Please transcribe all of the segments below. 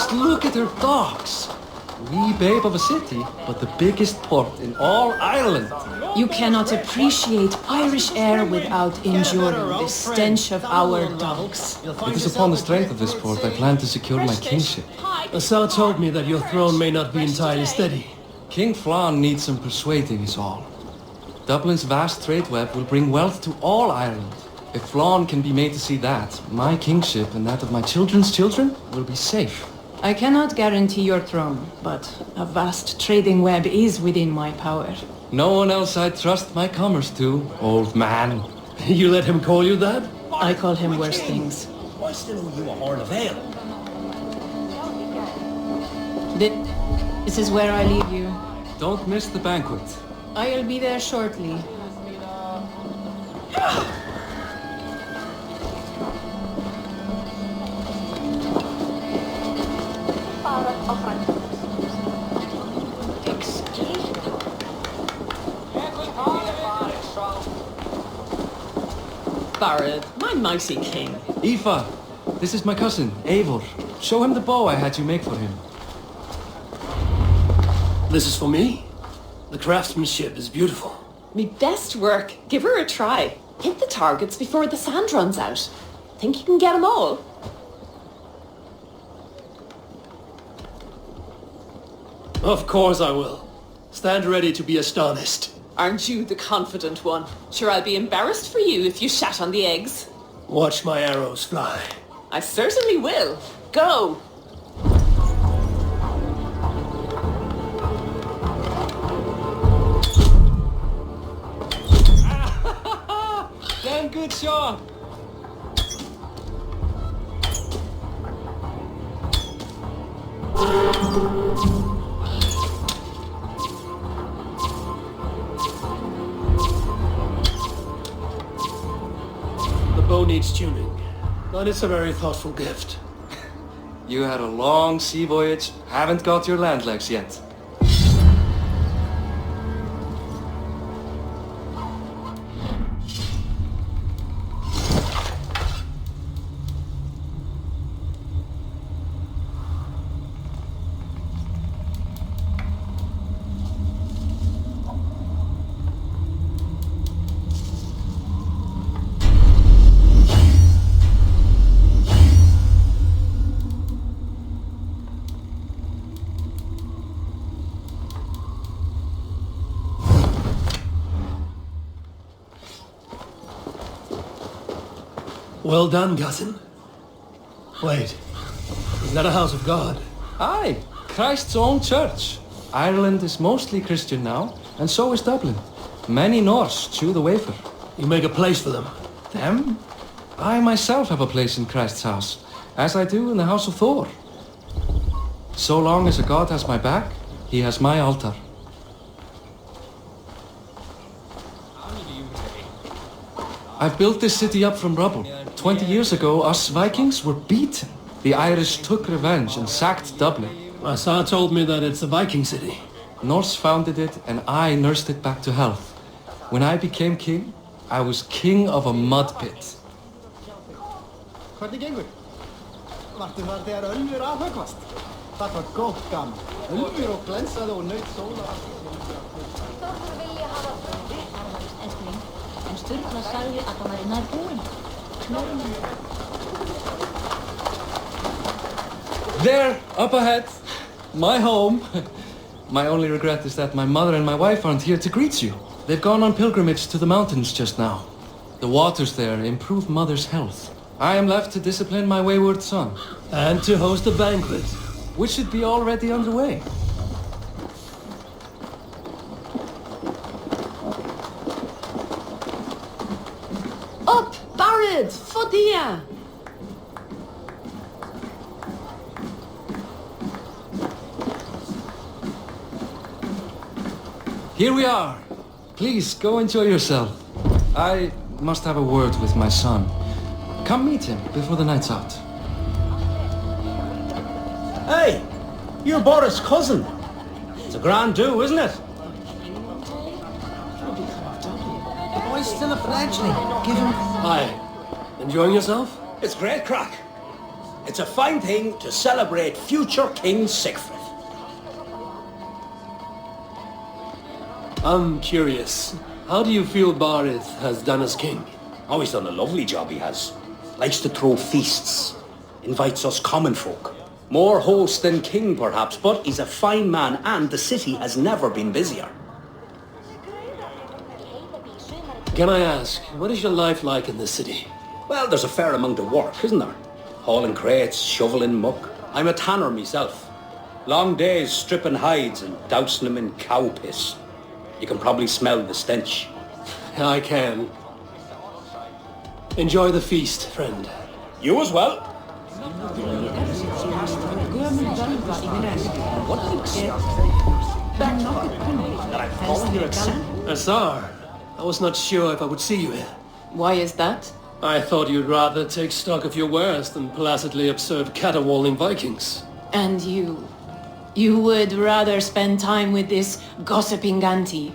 Just look at her docks. Wee babe of a city, but the biggest port in all Ireland. You cannot appreciate Irish air without enduring the stench of our docks. It is upon the strength of this port I plan to secure my kingship. Assar told me that your throne may not be entirely steady. King Flann needs some persuading is all. Dublin's vast trade web will bring wealth to all Ireland. If Flann can be made to see that, my kingship and that of my children's children will be safe. I cannot guarantee your throne, but a vast trading web is within my power. No one else I trust my commerce to, old man. You let him call you that? I call him worse things. I still owe you a horn of ale. This is where I leave you. Don't miss the banquet. I'll be there shortly. Barrett, my mighty king. Aoife, this is my cousin, Eivor. Show him the bow I had you make for him. This is for me? The craftsmanship is beautiful. Me best work. Give her a try. Hit the targets before the sand runs out. Think you can get them all? Of course I will. Stand ready to be astonished. Aren't you the confident one? Sure, I'll be embarrassed for you if you shat on the eggs. Watch my arrows fly. I certainly will. Go! Damn good shot! The bow needs tuning, but it's a very thoughtful gift. You had a long sea voyage, haven't got your land legs yet. Well done, cousin. Wait, is that a house of God? Aye, Christ's own church. Ireland is mostly Christian now, and so is Dublin. Many Norse chew the wafer. You make a place for them. Them? I myself have a place in Christ's house, as I do in the house of Thor. So long as a god has my back, he has my altar. I've built this city up from rubble. 20 years ago, us Vikings were beaten. The Irish took revenge and sacked Dublin. Assar told me that it's a Viking city. Norse founded it, and I nursed it back to health. When I became king, I was king of a mud pit. Hvernig gengur? Varstu þar þegar Ölfur afhöggvast? Það var gott gaman. Ölfur og glensaði og naut sólar. Þórður vilja hafa fundi, Eskling, en Sturla sagði að það væri nær búinn. There, up ahead, my home. My only regret is that my mother and my wife aren't here to greet you. They've gone on pilgrimage to the mountains just now. The waters there improve mother's health. I am left to discipline my wayward son. And to host a banquet. Which should be already underway. Up, Barrett! Fodia! Here we are. Please, go enjoy yourself. I must have a word with my son. Come meet him before the night's out. Hey, you're Boris' cousin. It's a grand do, isn't it? The boy's still a fledgling. Give him... Hi. Enjoying yourself? It's great crack. It's a fine thing to celebrate future King Sigfrid. I'm curious. How do you feel Barith has done as king? Oh, he's done a lovely job, he has. Likes to throw feasts. Invites us common folk. More host than king, perhaps, but he's a fine man, and the city has never been busier. Can I ask, what is your life like in the city? Well, there's a fair amount of work, isn't there? Hauling crates, shoveling muck. I'm a tanner myself. Long days stripping hides and dousing them in cow piss. You can probably smell the stench. I can. Enjoy the feast, friend. You as well. Azar, I was not sure if I would see you here. Why is that? I thought you'd rather take stock of your wares than placidly observe caterwauling Vikings. And you? You would rather spend time with this gossiping auntie?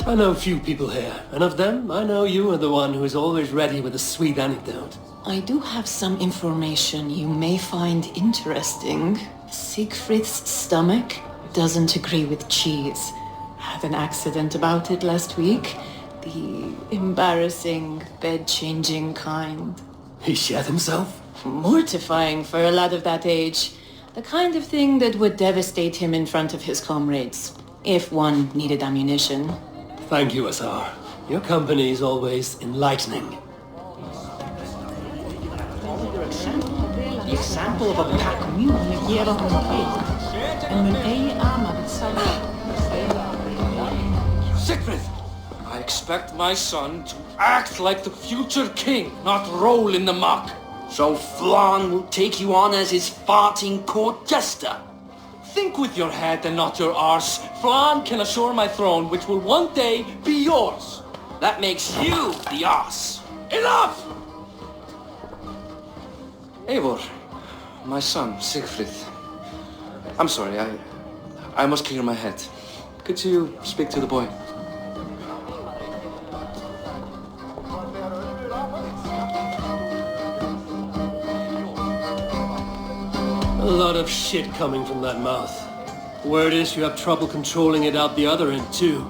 I know few people here, and of them, I know you are the one who is always ready with a sweet anecdote. I do have some information you may find interesting. Siegfried's stomach doesn't agree with cheese. Had an accident about it last week. The embarrassing, bed-changing kind. He shat himself? Mortifying for a lad of that age. The kind of thing that would devastate him in front of his comrades, if one needed ammunition. Thank you, Azar. Your company is always enlightening. Example of a pack mule hér á en mun eigi ama við sæla. Sigfrid! I expect my son to act like the future king, not roll in the muck. So Flan will take you on as his farting court jester? Think with your head and not your arse. Flan can assure my throne, which will one day be yours. That makes you the ass. Enough! Eivor, my son, Sigfrid. I'm sorry, I must clear my head. Could you speak to the boy? A lot of shit coming from that mouth. Word is you have trouble controlling it out the other end, too.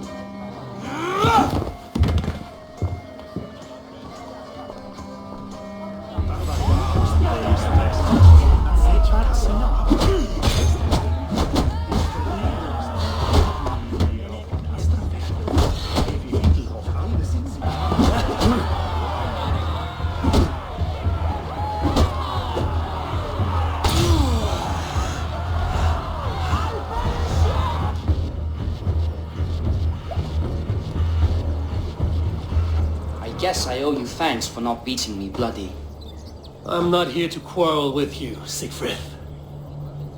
Guess I owe you thanks for not beating me bloody. I'm not here to quarrel with you, Siegfried.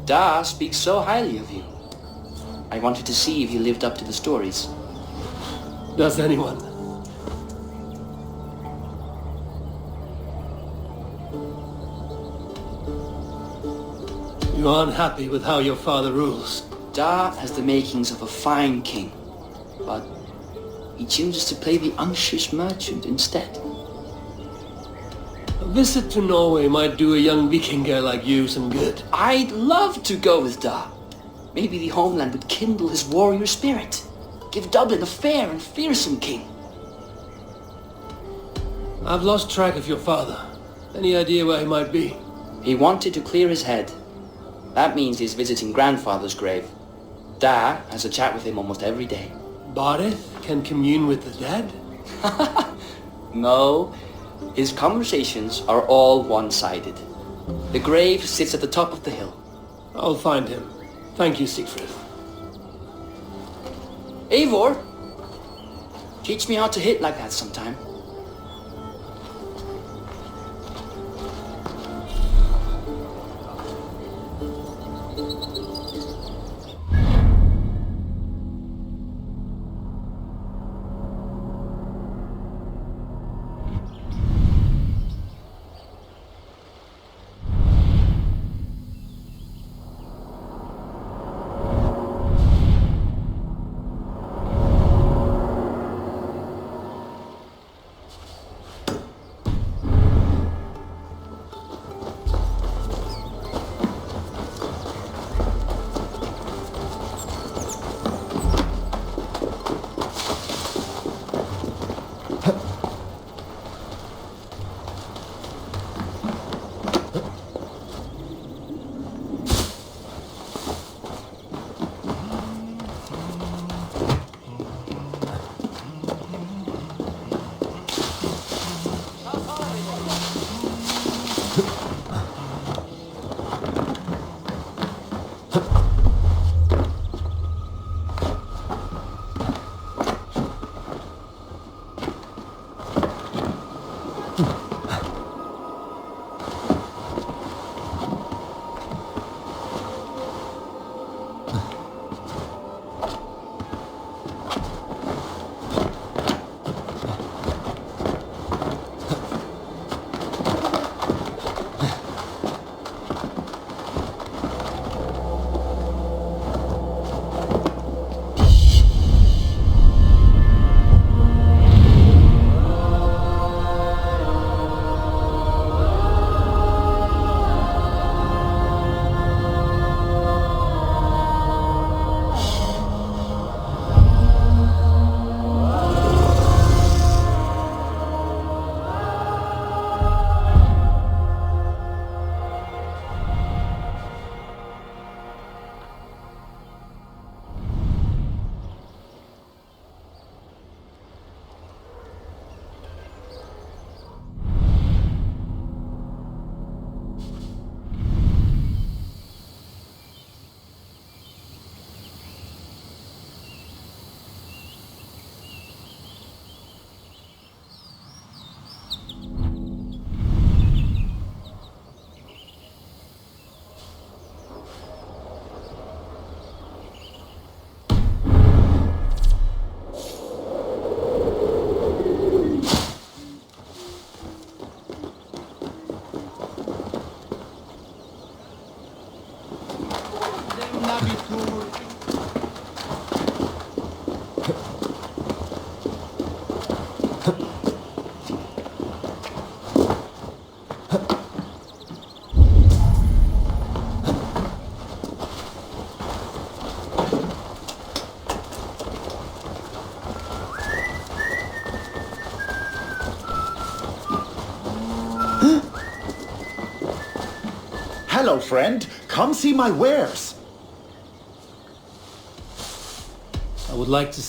Da speaks so highly of you. I wanted to see if you lived up to the stories. Does anyone? You are unhappy with how your father rules? Da has the makings of a fine king, but he chooses to play the anxious merchant instead. A visit to Norway might do a young Viking girl like you some good. I'd love to go with Da. Maybe the homeland would kindle his warrior spirit. Give Dublin a fair and fearsome king. I've lost track of your father. Any idea where he might be? He wanted to clear his head. That means he's visiting grandfather's grave. Da has a chat with him almost every day. Barith can commune with the dead? No, his conversations are all one-sided. The grave sits at the top of the hill. I'll find him. Thank you, Siegfried. Eivor, teach me how to hit like that sometime. Hello, friend. Come see my wares. I would like to...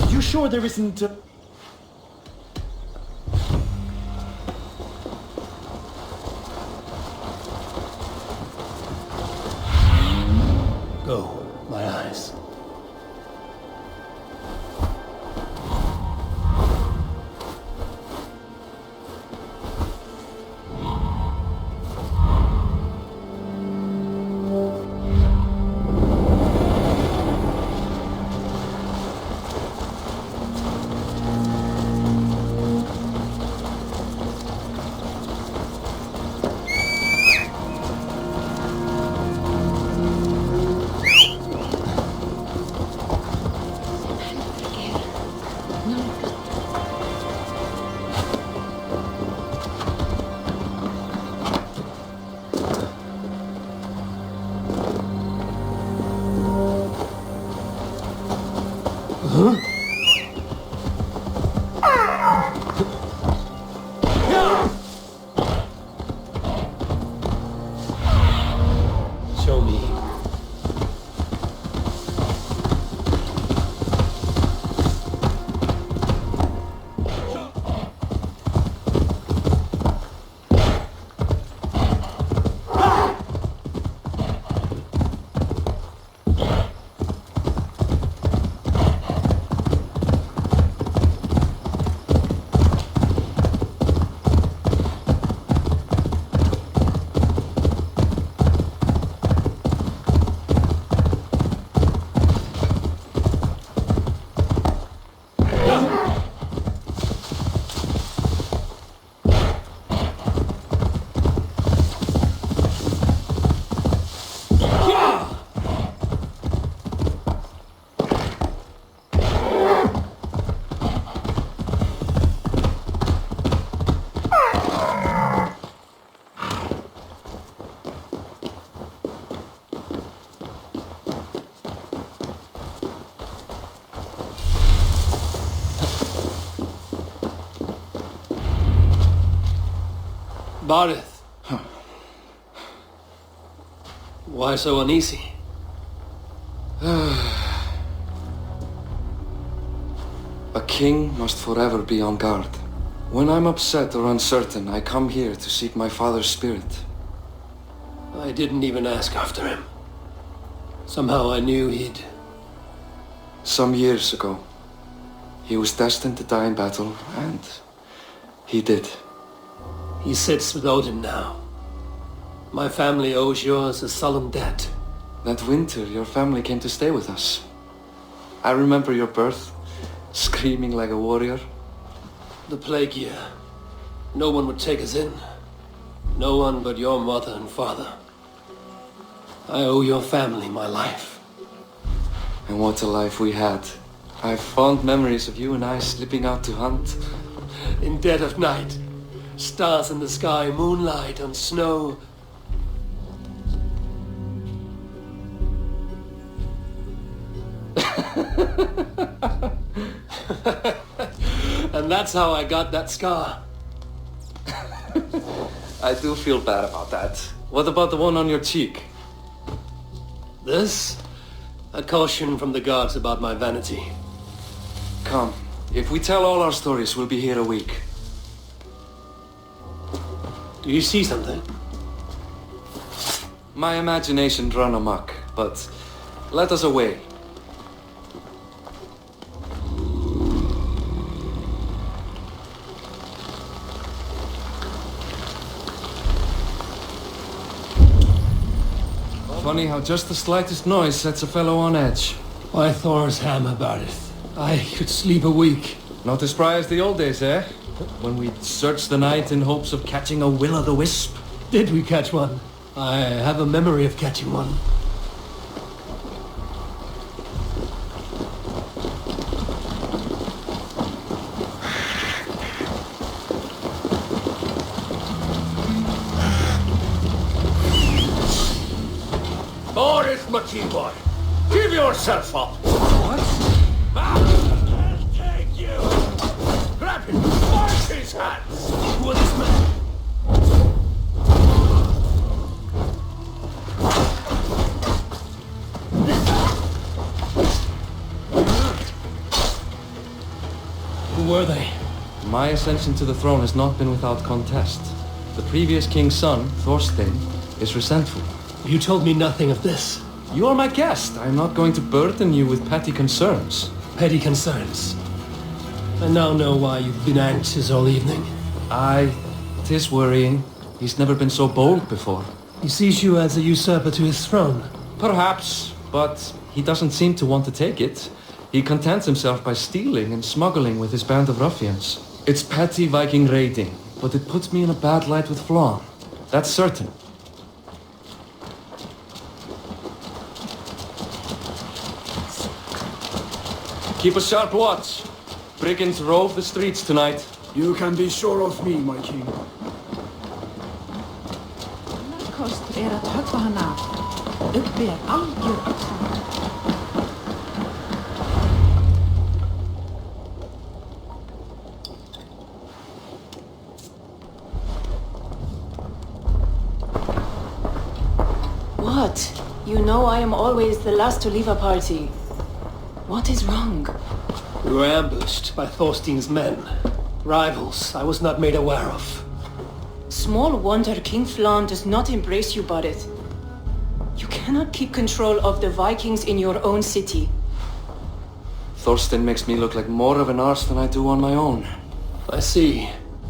You sure there isn't... Go, my eyes. Show me. Barith. Why so uneasy? A king must forever be on guard. When I'm upset or uncertain, I come here to seek my father's spirit. I didn't even ask after him. Somehow I knew he'd... Some years ago, he was destined to die in battle, and he did. He sits with Odin now. My family owes yours a solemn debt. That winter, your family came to stay with us. I remember your birth, screaming like a warrior. The plague year. No one would take us in. No one but your mother and father. I owe your family my life. And what a life we had. I have fond memories of you and I slipping out to hunt. In dead of night. Stars in the sky, moonlight on snow. And that's how I got that scar. I do feel bad about that. What about the one on your cheek? This? A caution from the gods about my vanity. Come, if we tell all our stories, we'll be here a week. Do you see something? My imagination run amok, but let us away. Funny how just the slightest noise sets a fellow on edge. Why Thor's hammer, Barith? I could sleep a week. Not as spry as the old days, eh? When we'd search the night in hopes of catching a will-o'-the-wisp. Did we catch one? I have a memory of catching one. Boris, my boy, give yourself up. What? I'll take you. Grab him, force his hands. Who are this man? Who were they? My ascension to the throne has not been without contest. The previous king's son, Thorstein, is resentful. You told me nothing of this. You are my guest. I am not going to burden you with petty concerns. Petty concerns. I now know why you've been anxious all evening. Aye, 'tis worrying. He's never been so bold before. He sees you as a usurper to his throne. Perhaps, but he doesn't seem to want to take it. He contents himself by stealing and smuggling with his band of ruffians. It's petty Viking raiding, but it puts me in a bad light with Flann. That's certain. Keep a sharp watch. Brigands rove the streets tonight. You can be sure of me, my king. Annar kostur að höggva hann af. Uppi algjör öxin. What? You know I am always the last to leave a party. What is wrong? We were ambushed by Thorstein's men. Rivals I was not made aware of. Small wonder King Flann does not embrace you, Barith. You cannot keep control of the Vikings in your own city. Thorstein makes me look like more of an arse than I do on my own. I see.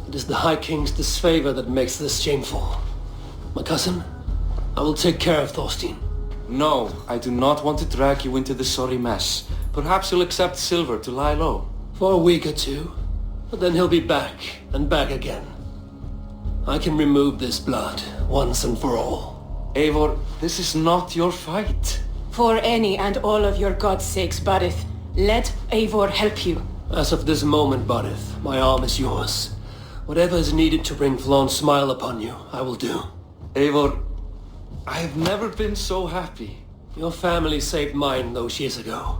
It is the High King's disfavor that makes this shameful. My cousin, I will take care of Thorstein. No, I do not want to drag you into this sorry mess. Perhaps you'll accept silver to lie low. For a week or two, but then he'll be back, and back again. I can remove this blood, once and for all. Eivor, this is not your fight. For any and all of your gods' sakes, Barith, let Eivor help you. As of this moment, Barith, my arm is yours. Whatever is needed to bring Flann's smile upon you, I will do. Eivor, I have never been so happy. Your family saved mine those years ago.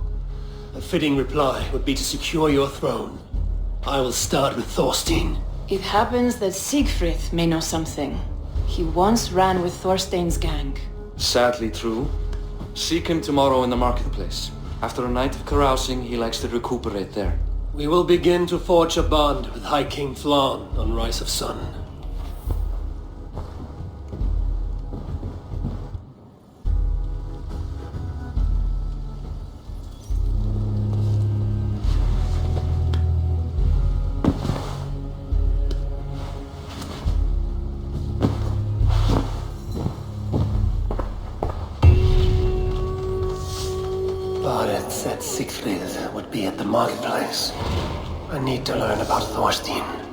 A fitting reply would be to secure your throne. I will start with Thorstein. It happens that Siegfried may know something. He once ran with Thorstein's gang. Sadly true. Seek him tomorrow in the marketplace. After a night of carousing, he likes to recuperate there. We will begin to forge a bond with High King Thlan on Rise of Sun. Baret said Siegfried would be at the marketplace. I need to learn about Thorstein.